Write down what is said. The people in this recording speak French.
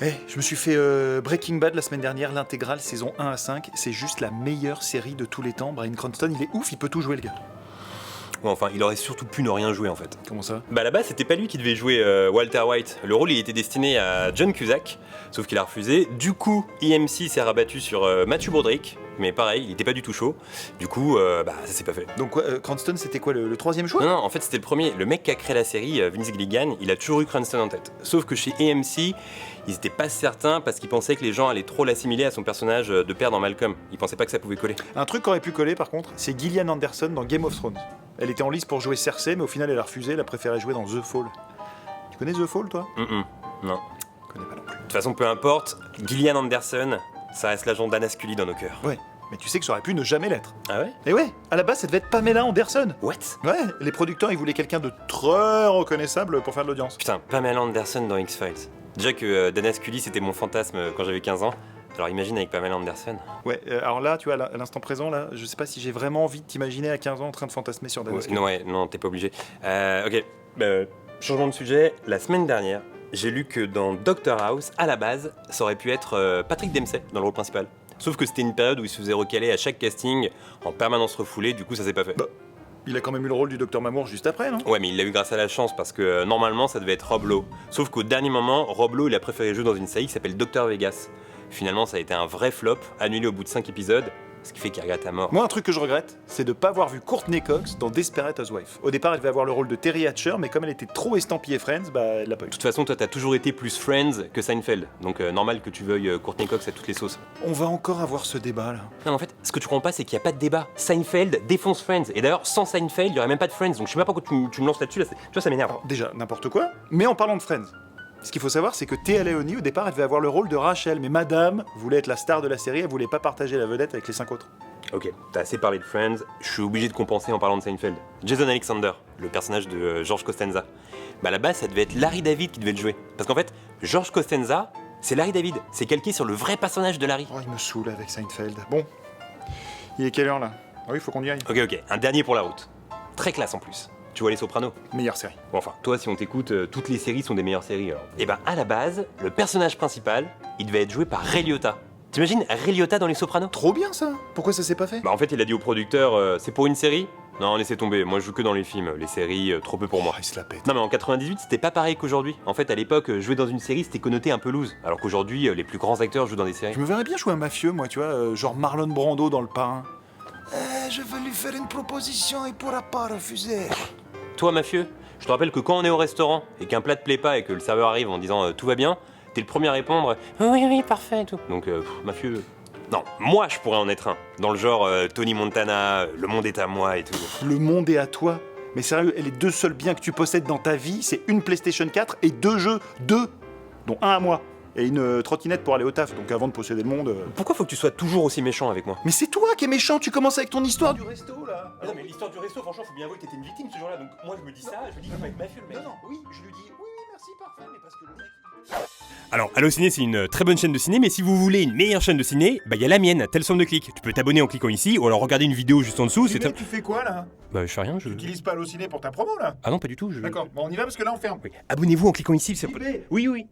Je me suis fait Breaking Bad la semaine dernière, l'intégrale, saison 1 à 5. C'est juste la meilleure série de tous les temps. Bryan Cranston, il est ouf, il peut tout jouer, le gars. Ouais, enfin, il aurait surtout pu ne rien jouer en fait. Comment ça? Bah là-bas, c'était pas lui qui devait jouer Walter White. Le rôle, il était destiné à John Cusack, sauf qu'il a refusé. Du coup, EMC s'est rabattu sur Matthew Broderick, mais pareil, il était pas du tout chaud. Du coup, ça s'est pas fait. Donc Cranston, c'était quoi, le troisième choix? Non, en fait, c'était le premier. Le mec qui a créé la série, Vince Gilligan, il a toujours eu Cranston en tête. Sauf que chez EMC, ils étaient pas certains parce qu'ils pensaient que les gens allaient trop l'assimiler à son personnage de père dans Malcolm. Ils pensaient pas que ça pouvait coller. Un truc qui aurait pu coller, par contre, c'est Gillian Anderson dans Game of Thrones. Elle était en lice pour jouer Cersei, mais au final, elle a refusé, elle a préféré jouer dans The Fall. Tu connais The Fall, toi? Non. Je connais pas non plus. De toute façon, peu importe, Gillian Anderson, ça reste l'agent d'Anna Scully dans nos cœurs. Ouais, mais tu sais que ça aurait pu ne jamais l'être. Ah ouais? Et ouais, à la base, ça devait être Pamela Anderson. What? Ouais, les producteurs, ils voulaient quelqu'un de très reconnaissable pour faire de l'audience. Putain, Pamela Anderson dans X-Files. Déjà que Dana Scully, c'était mon fantasme quand j'avais 15 ans. Alors imagine avec Pamela Anderson. Ouais, alors là, tu vois, à l'instant présent, là, je sais pas si j'ai vraiment envie de t'imaginer à 15 ans en train de fantasmer sur Dana Scully. Non, t'es pas obligé. Ok, changement de sujet. La semaine dernière, j'ai lu que dans Doctor House, à la base, ça aurait pu être Patrick Dempsey dans le rôle principal. Sauf que c'était une période où il se faisait recaler à chaque casting en permanence refoulé, du coup ça s'est pas fait. Bah, il a quand même eu le rôle du Docteur Mamour juste après, non? Ouais, mais il l'a eu grâce à la chance parce que normalement ça devait être Rob Lowe. Sauf qu'au dernier moment, Rob Lowe il a préféré jouer dans une série qui s'appelle Doctor Vegas. Finalement, ça a été un vrai flop, annulé au bout de 5 épisodes, ce qui fait qu'il regrette à mort. Moi, un truc que je regrette, c'est de pas avoir vu Courtney Cox dans Desperate Housewives. Au départ, elle devait avoir le rôle de Terry Hatcher, mais comme elle était trop estampillée Friends, bah elle l'a pas eu. De toute façon, toi t'as toujours été plus Friends que Seinfeld, donc normal que tu veuilles Courtney Cox à toutes les sauces. On va encore avoir ce débat là. Non, mais en fait, ce que tu comprends pas, c'est qu'il n'y a pas de débat. Seinfeld défonce Friends, et d'ailleurs, sans Seinfeld, il y aurait même pas de Friends, donc je sais pas pourquoi tu me lances là-dessus, là, tu vois, ça m'énerve. Alors, déjà, n'importe quoi, mais en parlant de Friends. Ce qu'il faut savoir, c'est que Téa Leoni, au départ, elle devait avoir le rôle de Rachel, mais Madame voulait être la star de la série, elle voulait pas partager la vedette avec les 5 autres. Ok, t'as assez parlé de Friends, je suis obligé de compenser en parlant de Seinfeld. Jason Alexander, le personnage de George Costanza. Bah là-bas, ça devait être Larry David qui devait le jouer. Parce qu'en fait, George Costanza, c'est Larry David. C'est calqué sur le vrai personnage de Larry. Oh, il me saoule avec Seinfeld. Bon, il est quelle heure là? Ah oui, faut qu'on y aille. Ok, un dernier pour la route. Très classe en plus. Tu vois Les Sopranos? Meilleure série. Bon, enfin, toi, si on t'écoute, toutes les séries sont des meilleures séries alors. Et ben, à la base, le personnage principal, il devait être joué par Ray Liotta. T'imagines Ray Liotta dans Les Sopranos? Trop bien ça. Pourquoi ça s'est pas fait? Bah, en fait, il a dit au producteur, c'est pour une série? Non, laissez tomber, moi je joue que dans les films, les séries, trop peu pour moi. Oh, il se la pète. Non mais en 98, c'était pas pareil qu'aujourd'hui. En fait, à l'époque, jouer dans une série, c'était connoté un peu loose. Alors qu'aujourd'hui, les plus grands acteurs jouent dans des séries. Je me verrais bien jouer un mafieux, moi, tu vois, genre Marlon Brando dans Le Parrain. Je veux lui faire une proposition, il pourra pas refuser. Toi, mafieux, je te rappelle que quand on est au restaurant et qu'un plat te plaît pas et que le serveur arrive en disant tout va bien, t'es le premier à répondre oui, parfait et tout. Donc, mafieux. Non, moi je pourrais en être un. Dans le genre Tony Montana, le monde est à moi et tout. Le monde est à toi. Mais sérieux, les deux seuls biens que tu possèdes dans ta vie, c'est une PlayStation 4 et 2 jeux. 2, dont un à moi. Et une trottinette pour aller au taf, donc avant de posséder le monde... Pourquoi faut que tu sois toujours aussi méchant avec moi? Mais c'est toi qui es méchant, tu commences avec ton histoire du resto, là. Non mais l'histoire du resto, franchement, faut bien avouer que t'étais une victime ce jour-là, donc moi je me dis ça, je me dis qu'il faut être mafieux le mec. Non, oui, je lui dis, oui, merci, parfait, mais parce que le mec... Alors, Allociné, c'est une très bonne chaîne de ciné, mais si vous voulez une meilleure chaîne de ciné, bah y a la mienne, telle somme de clics. Tu peux t'abonner en cliquant ici, ou alors regarder une vidéo juste en dessous, c'est... tu fais quoi, là? Bah je fais rien, je... Tu utilises pas Allociné pour ta promo, là? Ah non, pas du tout, je... D'accord, bon, on y va parce que là, on ferme. Oui. Abonnez-vous en cliquant ici, c'est... JB. Oui.